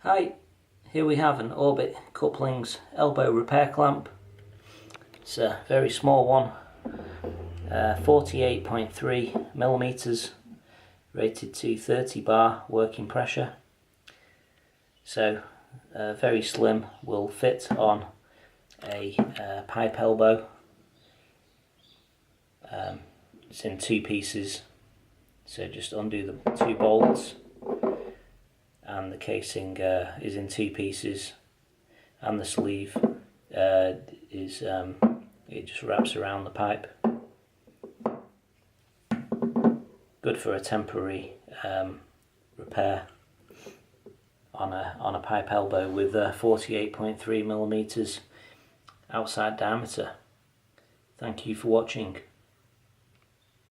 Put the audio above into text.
Hi, here we have an Orbit Couplings elbow repair clamp. It's a very small one, 48.3 millimeters, rated to 30 bar working pressure. So very slim, will fit on a pipe elbow. It's in two pieces, so just undo the two bolts, and the casing is in two pieces, and the sleeve is it just wraps around the pipe. Good for a temporary repair on a pipe elbow with 48.3 millimeters outside diameter. Thank you for watching.